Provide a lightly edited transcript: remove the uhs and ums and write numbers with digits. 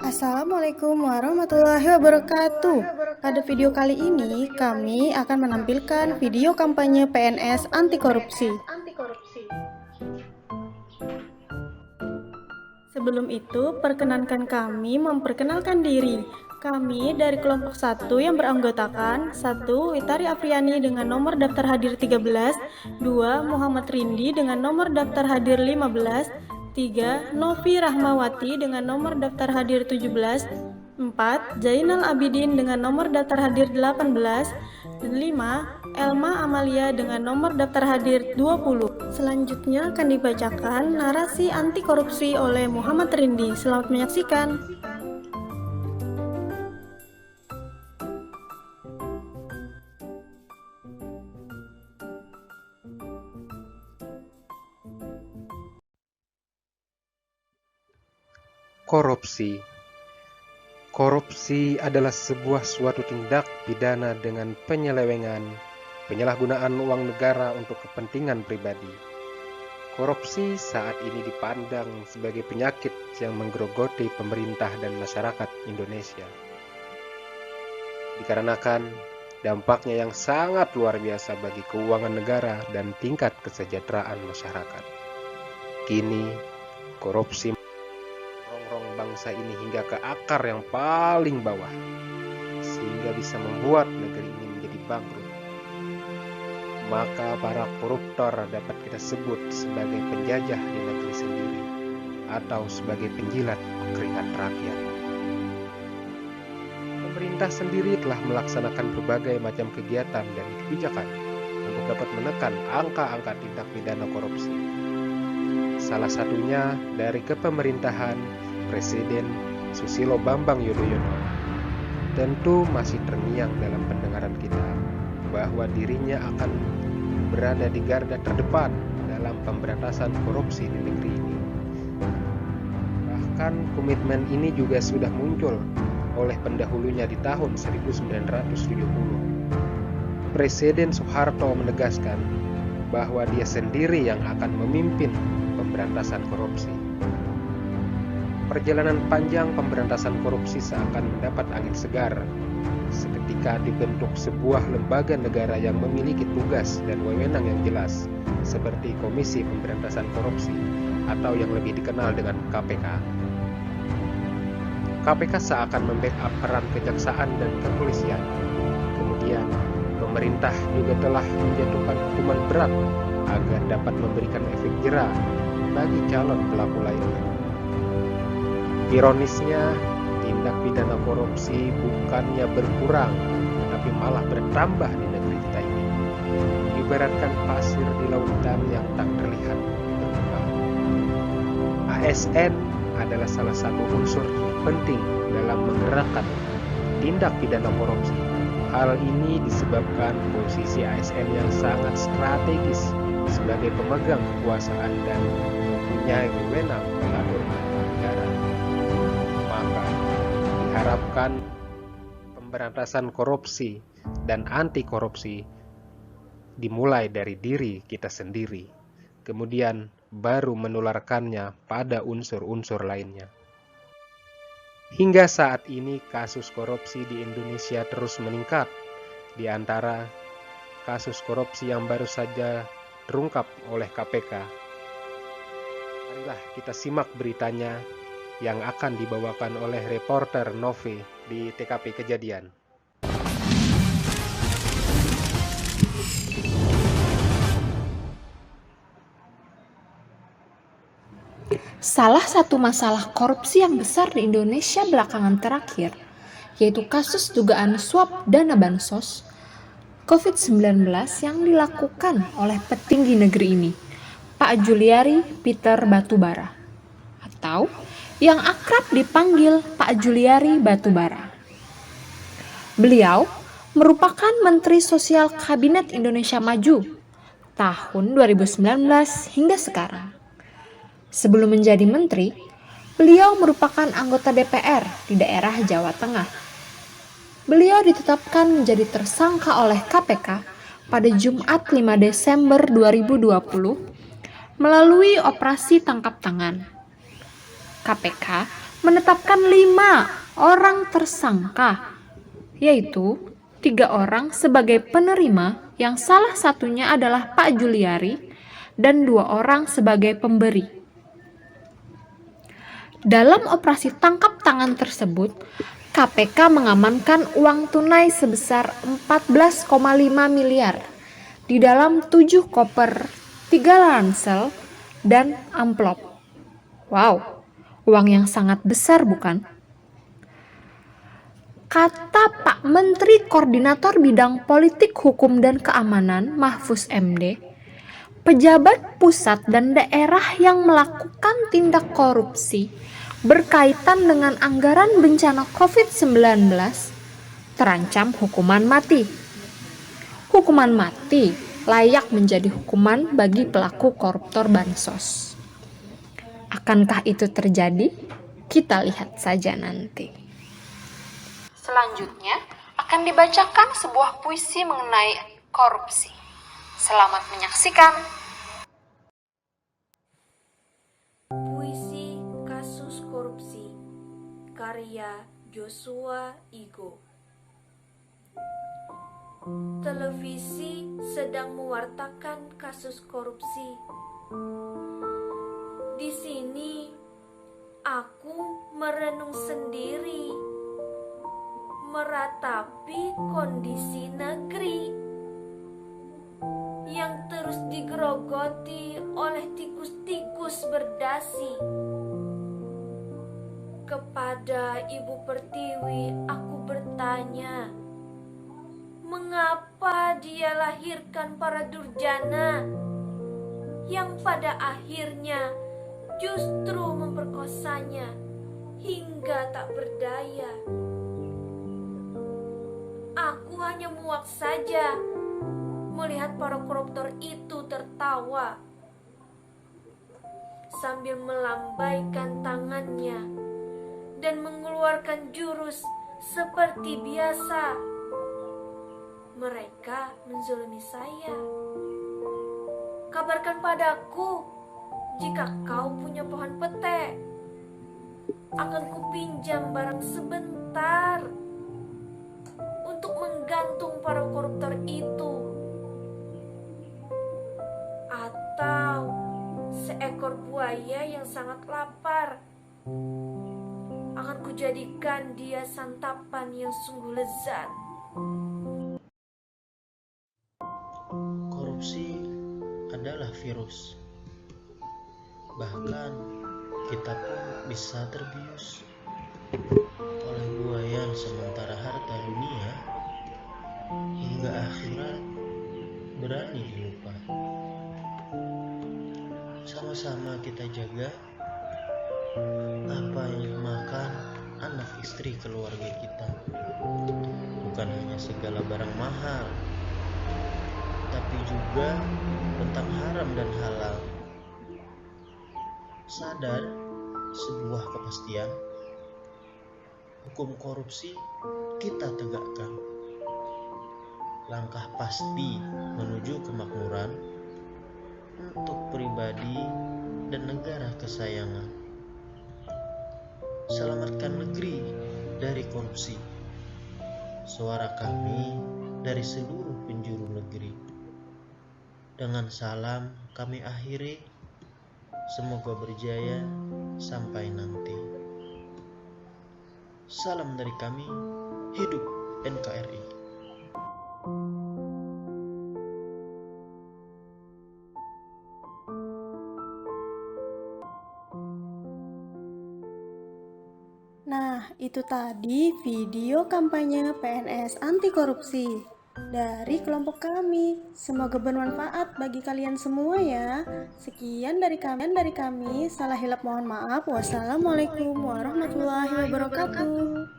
Assalamualaikum warahmatullahi wabarakatuh. Pada video kali ini, kami akan menampilkan video kampanye PNS anti korupsi. Sebelum itu, perkenankan kami memperkenalkan diri. Kami dari kelompok 1 yang beranggotakan 1. Witari Afriani dengan nomor daftar hadir 13, 2. Muhammad Rindi dengan nomor daftar hadir 15, 3. Novi Rahmawati dengan nomor daftar hadir 17, 4. Zainal Abidin dengan nomor daftar hadir 18, 5. Elma Amalia dengan nomor daftar hadir 20. Selanjutnya akan dibacakan narasi anti korupsi oleh Muhammad Rindi. Selamat menyaksikan. Korupsi. Korupsi adalah suatu tindak pidana dengan penyelewengan, penyalahgunaan uang negara untuk kepentingan pribadi. Korupsi saat ini dipandang sebagai penyakit yang menggerogoti pemerintah dan masyarakat Indonesia. Dikarenakan dampaknya yang sangat luar biasa bagi keuangan negara dan tingkat kesejahteraan masyarakat. Kini, korupsi bangsa ini hingga ke akar yang paling bawah, sehingga bisa membuat negeri ini menjadi bangkrut. Maka para koruptor dapat kita sebut sebagai penjajah di negeri sendiri atau sebagai penjilat keringat rakyat. Pemerintah sendiri telah melaksanakan berbagai macam kegiatan dan kebijakan untuk dapat menekan angka-angka tindak pidana korupsi. Salah satunya dari kepemerintahan Presiden Susilo Bambang Yudhoyono. Tentu masih terngiang dalam pendengaran kita bahwa dirinya akan berada di garda terdepan dalam pemberantasan korupsi di negeri ini. Bahkan komitmen ini juga sudah muncul oleh pendahulunya di tahun 1970. Presiden Soeharto menegaskan bahwa dia sendiri yang akan memimpin pemberantasan korupsi. Perjalanan panjang pemberantasan korupsi seakan mendapat angin segar seketika dibentuk sebuah lembaga negara yang memiliki tugas dan wewenang yang jelas, seperti Komisi Pemberantasan Korupsi atau yang lebih dikenal dengan KPK. KPK seakan membackup peran kejaksaan dan kepolisian. Kemudian, pemerintah juga telah menjatuhkan hukuman berat agar dapat memberikan efek jera bagi calon pelaku lainnya. Ironisnya, tindak pidana korupsi bukannya berkurang, tetapi malah bertambah di negeri kita ini. Ibaratkan pasir di lautan yang tak terlihat berubah. ASN adalah salah satu unsur penting dalam menggerakkan tindak pidana korupsi. Hal ini disebabkan posisi ASN yang sangat strategis sebagai pemegang kekuasaan dan mempunyai wewenang mengatur negara. Maka diharapkan pemberantasan korupsi dan anti korupsi dimulai dari diri kita sendiri, kemudian baru menularkannya pada unsur-unsur lainnya. Hingga saat ini kasus korupsi di Indonesia terus meningkat. Di antara kasus korupsi yang baru saja terungkap oleh KPK, marilah kita simak beritanya yang akan dibawakan oleh reporter Novi di TKP kejadian. Salah satu masalah korupsi yang besar di Indonesia belakangan terakhir, yaitu kasus dugaan suap dana bansos COVID-19 yang dilakukan oleh petinggi negeri ini, Pak Juliari Peter Batubara, atau yang akrab dipanggil Pak Juliari Batubara. Beliau merupakan Menteri Sosial Kabinet Indonesia Maju tahun 2019 hingga sekarang. Sebelum menjadi menteri, beliau merupakan anggota DPR di daerah Jawa Tengah. Beliau ditetapkan menjadi tersangka oleh KPK pada Jumat 5 Desember 2020 melalui operasi tangkap tangan. KPK menetapkan 5 orang tersangka, yaitu 3 orang sebagai penerima yang salah satunya adalah Pak Juliari dan 2 orang sebagai pemberi. Dalam operasi tangkap tangan tersebut, KPK mengamankan uang tunai sebesar 14,5 miliar di dalam 7 koper, 3 ransel, dan amplop. Wow, uang yang sangat besar bukan? Kata Pak Menteri Koordinator Bidang Politik Hukum dan Keamanan Mahfuz MD, pejabat pusat dan daerah yang melakukan tindak korupsi berkaitan dengan anggaran bencana COVID-19 terancam hukuman mati. Hukuman mati layak menjadi hukuman bagi pelaku koruptor bansos. Akankah itu terjadi? Kita lihat saja nanti. Selanjutnya akan dibacakan sebuah puisi mengenai korupsi. Selamat menyaksikan. Puisi Kasus Korupsi karya Joshua Igo. Televisi sedang mewartakan kasus korupsi. Di sini aku merenung sendiri, meratapi kondisi negeri yang terus digerogoti oleh tikus-tikus berdasi. Kepada Ibu Pertiwi aku bertanya, mengapa dia lahirkan para durjana yang pada akhirnya justru memperkosanya hingga tak berdaya. Aku hanya muak saja melihat para koruptor itu tertawa sambil melambaikan tangannya dan mengeluarkan jurus seperti biasa. Mereka menzolimi saya. Kabarkan padaku jika kau punya pohon pete. Akan kupinjam barang sebentar untuk menggantung para koruptor itu. Atau seekor buaya yang sangat lapar. Akan kujadikan dia santapan yang sungguh lezat. Korupsi adalah virus. Bahkan kita pun bisa terbius oleh buayan sementara harta dunia hingga akhirat berani dilupa. Sama-sama kita jaga apa yang dimakan anak istri keluarga kita. Bukan hanya segala barang mahal, tapi juga tentang haram dan halal. Sadar sebuah kepastian, hukum korupsi kita tegakkan. Langkah pasti menuju kemakmuran untuk pribadi dan negara kesayangan. Selamatkan negeri dari korupsi. Suara kami dari seluruh penjuru negeri. Dengan salam kami akhiri, semoga berjaya sampai nanti. Salam dari kami, hidup NKRI. Nah, itu tadi video kampanye PNS anti korupsi dari kelompok kami. Semoga bermanfaat bagi kalian semua ya. Sekian dari kami. Salah hilap mohon maaf. Wassalamualaikum warahmatullahi wabarakatuh.